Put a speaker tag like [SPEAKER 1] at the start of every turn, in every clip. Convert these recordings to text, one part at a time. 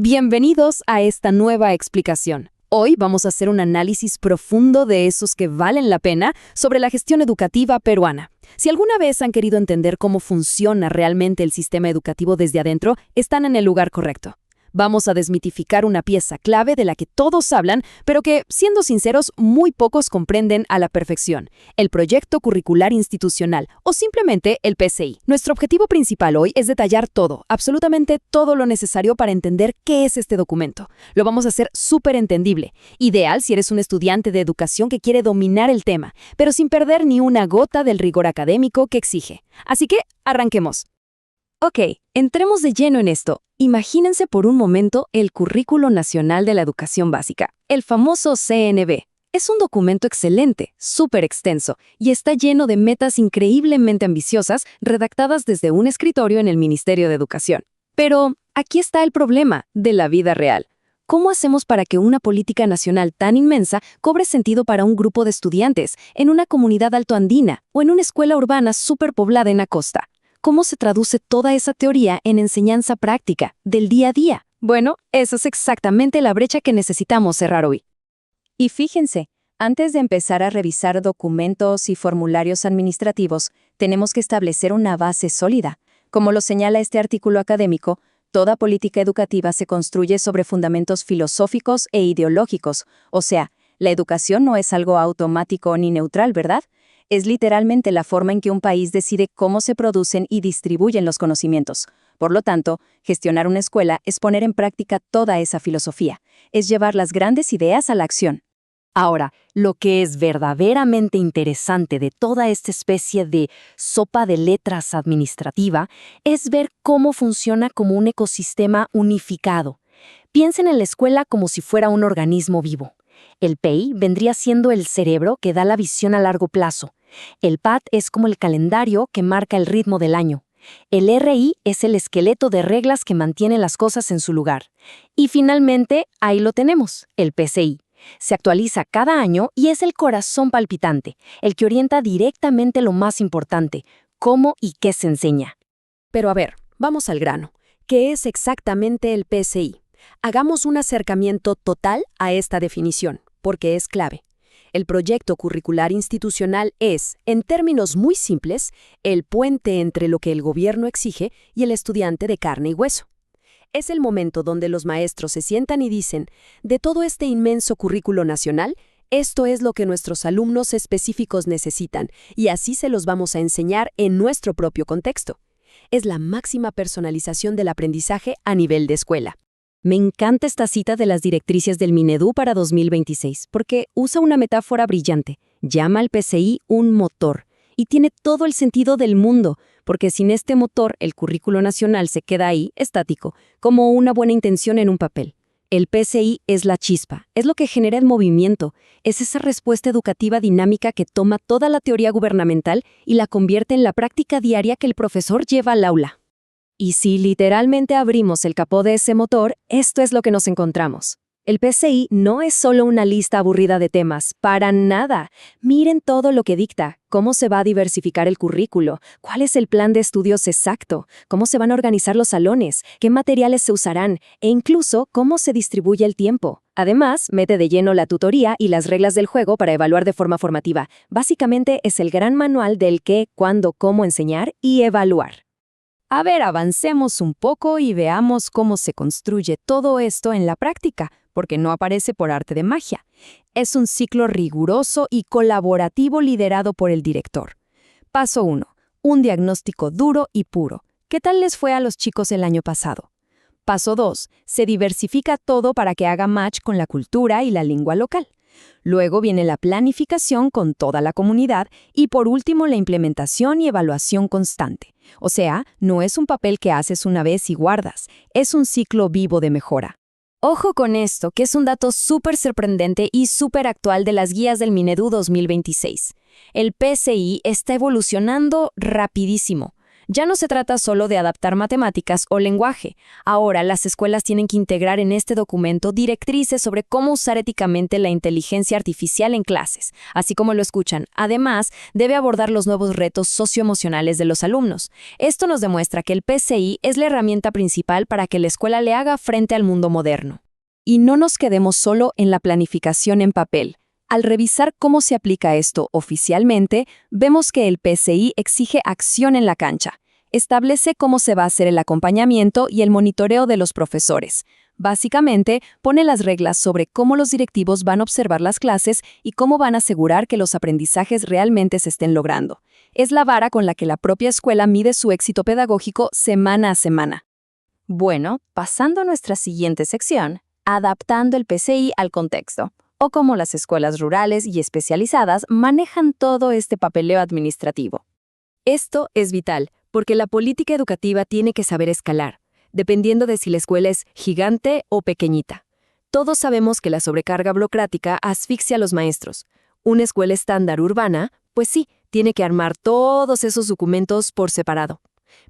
[SPEAKER 1] Bienvenidos a esta nueva explicación. Hoy vamos a hacer un análisis profundo de esos que valen la pena sobre la gestión educativa peruana. Si alguna vez han querido entender cómo funciona realmente el sistema educativo desde adentro, están en el lugar correcto. Vamos a desmitificar una pieza clave de la que todos hablan, pero que, siendo sinceros, muy pocos comprenden a la perfección: el Proyecto Curricular Institucional, o simplemente el PCI. Nuestro objetivo principal hoy es detallar todo, absolutamente todo lo necesario para entender qué es este documento. Lo vamos a hacer súper entendible, ideal si eres un estudiante de educación que quiere dominar el tema, pero sin perder ni una gota del rigor académico que exige. Así que, arranquemos. Ok, entremos de lleno en esto. Imagínense por un momento el Currículo Nacional de la Educación Básica, el famoso CNB. Es un documento excelente, súper extenso, y está lleno de metas increíblemente ambiciosas redactadas desde un escritorio en el Ministerio de Educación. Pero aquí está el problema de la vida real. ¿Cómo hacemos para que una política nacional tan inmensa cobre sentido para un grupo de estudiantes en una comunidad altoandina o en una escuela urbana superpoblada en la costa? ¿Cómo se traduce toda esa teoría en enseñanza práctica, del día a día? Bueno, esa es exactamente la brecha que necesitamos cerrar hoy.
[SPEAKER 2] Y fíjense, antes de empezar a revisar documentos y formularios administrativos, tenemos que establecer una base sólida. Como lo señala este artículo académico, toda política educativa se construye sobre fundamentos filosóficos e ideológicos. O sea, la educación no es algo automático ni neutral, ¿verdad? Es literalmente la forma en que un país decide cómo se producen y distribuyen los conocimientos. Por lo tanto, gestionar una escuela es poner en práctica toda esa filosofía, es llevar las grandes ideas a la acción.
[SPEAKER 1] Ahora, lo que es verdaderamente interesante de toda esta especie de sopa de letras administrativa es ver cómo funciona como un ecosistema unificado. Piensen en la escuela como si fuera un organismo vivo. El PEI vendría siendo el cerebro que da la visión a largo plazo. El PAT es como el calendario que marca el ritmo del año. El RI es el esqueleto de reglas que mantiene las cosas en su lugar. Y finalmente, ahí lo tenemos, el PCI. Se actualiza cada año y es el corazón palpitante, el que orienta directamente lo más importante: cómo y qué se enseña. Pero a ver, vamos al grano. ¿Qué es exactamente el PCI? Hagamos un acercamiento total a esta definición, porque es clave. El Proyecto Curricular Institucional es, en términos muy simples, el puente entre lo que el gobierno exige y el estudiante de carne y hueso. Es el momento donde los maestros se sientan y dicen: de todo este inmenso currículo nacional, esto es lo que nuestros alumnos específicos necesitan, y así se los vamos a enseñar en nuestro propio contexto. Es la máxima personalización del aprendizaje a nivel de escuela. Me encanta esta cita de las directrices del Minedu para 2026, porque usa una metáfora brillante. Llama al PCI un motor, y tiene todo el sentido del mundo, porque sin este motor el currículo nacional se queda ahí, estático, como una buena intención en un papel. El PCI es la chispa, es lo que genera el movimiento, es esa respuesta educativa dinámica que toma toda la teoría gubernamental y la convierte en la práctica diaria que el profesor lleva al aula. Y si literalmente abrimos el capó de ese motor, esto es lo que nos encontramos. El PCI no es solo una lista aburrida de temas, para nada. Miren todo lo que dicta: cómo se va a diversificar el currículo, cuál es el plan de estudios exacto, cómo se van a organizar los salones, qué materiales se usarán, e incluso cómo se distribuye el tiempo. Además, mete de lleno la tutoría y las reglas del juego para evaluar de forma formativa. Básicamente es el gran manual del qué, cuándo, cómo enseñar y evaluar. A ver, avancemos un poco y veamos cómo se construye todo esto en la práctica, porque no aparece por arte de magia. Es un ciclo riguroso y colaborativo liderado por el director. Paso 1. Un diagnóstico duro y puro. ¿Qué tal les fue a los chicos el año pasado? Paso 2. Se diversifica todo para que haga match con la cultura y la lengua local. Luego viene la planificación con toda la comunidad y por último la implementación y evaluación constante. O sea, no es un papel que haces una vez y guardas, es un ciclo vivo de mejora. Ojo con esto, que es un dato súper sorprendente y súper actual de las guías del Minedu 2026. El PCI está evolucionando rapidísimo.
[SPEAKER 3] Ya no se trata solo de adaptar matemáticas o lenguaje. Ahora las escuelas tienen que integrar en este documento directrices sobre cómo usar éticamente la inteligencia artificial en clases, así como lo escuchan. Además, debe abordar los nuevos retos socioemocionales de los alumnos. Esto nos demuestra que el PCI es la herramienta principal para que la escuela le haga frente al mundo moderno.
[SPEAKER 2] Y no nos quedemos solo en la planificación en papel. Al revisar cómo se aplica esto oficialmente, vemos que el PCI exige acción en la cancha. Establece cómo se va a hacer el acompañamiento y el monitoreo de los profesores. Básicamente, pone las reglas sobre cómo los directivos van a observar las clases y cómo van a asegurar que los aprendizajes realmente se estén logrando. Es la vara con la que la propia escuela mide su éxito pedagógico semana a semana.
[SPEAKER 1] Bueno, pasando a nuestra siguiente sección, adaptando el PCI al contexto, o cómo las escuelas rurales y especializadas manejan todo este papeleo administrativo.
[SPEAKER 3] Esto es vital, porque la política educativa tiene que saber escalar, dependiendo de si la escuela es gigante o pequeñita. Todos sabemos que la sobrecarga burocrática asfixia a los maestros. Una escuela estándar urbana, pues sí, tiene que armar todos esos documentos por separado.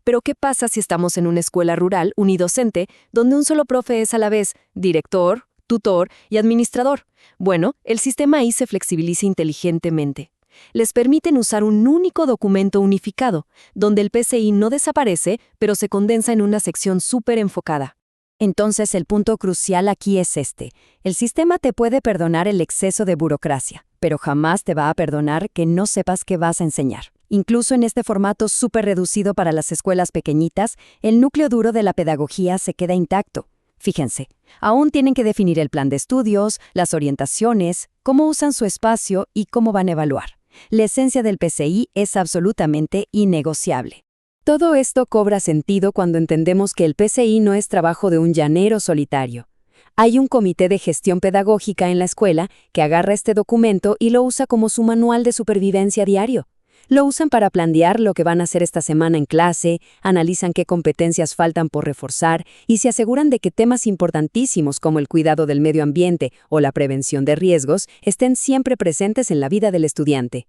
[SPEAKER 3] Pero ¿qué pasa si estamos en una escuela rural unidocente, donde un solo profe es a la vez director, tutor y administrador? Bueno, el sistema ahí se flexibiliza inteligentemente. Les permiten usar un único documento unificado, donde el PCI no desaparece, pero se condensa en una sección súper enfocada.
[SPEAKER 1] Entonces el punto crucial aquí es este. El sistema te puede perdonar el exceso de burocracia, pero jamás te va a perdonar que no sepas qué vas a enseñar. Incluso en este formato súper reducido para las escuelas pequeñitas, el núcleo duro de la pedagogía se queda intacto. Fíjense, aún tienen que definir el plan de estudios, las orientaciones, cómo usan su espacio y cómo van a evaluar. La esencia del PCI es absolutamente innegociable. Todo esto cobra sentido cuando entendemos que el PCI no es trabajo de un llanero solitario. Hay un comité de gestión pedagógica en la escuela que agarra este documento y lo usa como su manual de supervivencia diario. Lo usan para planear lo que van a hacer esta semana en clase, analizan qué competencias faltan por reforzar y se aseguran de que temas importantísimos como el cuidado del medio ambiente o la prevención de riesgos estén siempre presentes en la vida del estudiante.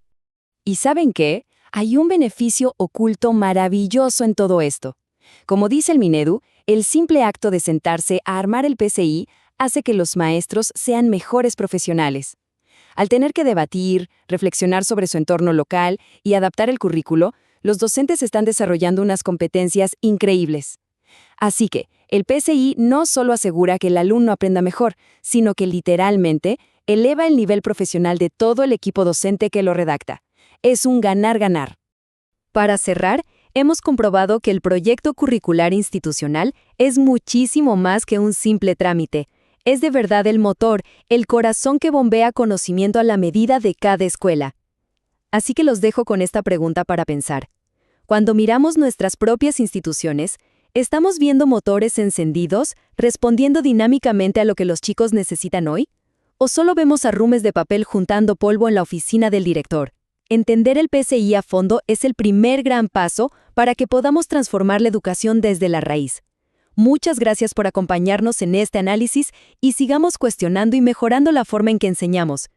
[SPEAKER 1] ¿Y saben qué? Hay un beneficio oculto maravilloso en todo esto. Como dice el Minedu, el simple acto de sentarse a armar el PCI hace que los maestros sean mejores profesionales. Al tener que debatir, reflexionar sobre su entorno local y adaptar el currículo, los docentes están desarrollando unas competencias increíbles. Así que, el PCI no solo asegura que el alumno aprenda mejor, sino que literalmente eleva el nivel profesional de todo el equipo docente que lo redacta. Es un ganar-ganar. Para cerrar, hemos comprobado que el proyecto curricular institucional es muchísimo más que un simple trámite. Es de verdad el motor, el corazón que bombea conocimiento a la medida de cada escuela. Así que los dejo con esta pregunta para pensar. Cuando miramos nuestras propias instituciones, ¿estamos viendo motores encendidos, respondiendo dinámicamente a lo que los chicos necesitan hoy? ¿O solo vemos arrumes de papel juntando polvo en la oficina del director? Entender el PCI a fondo es el primer gran paso para que podamos transformar la educación desde la raíz. Muchas gracias por acompañarnos en este análisis y sigamos cuestionando y mejorando la forma en que enseñamos.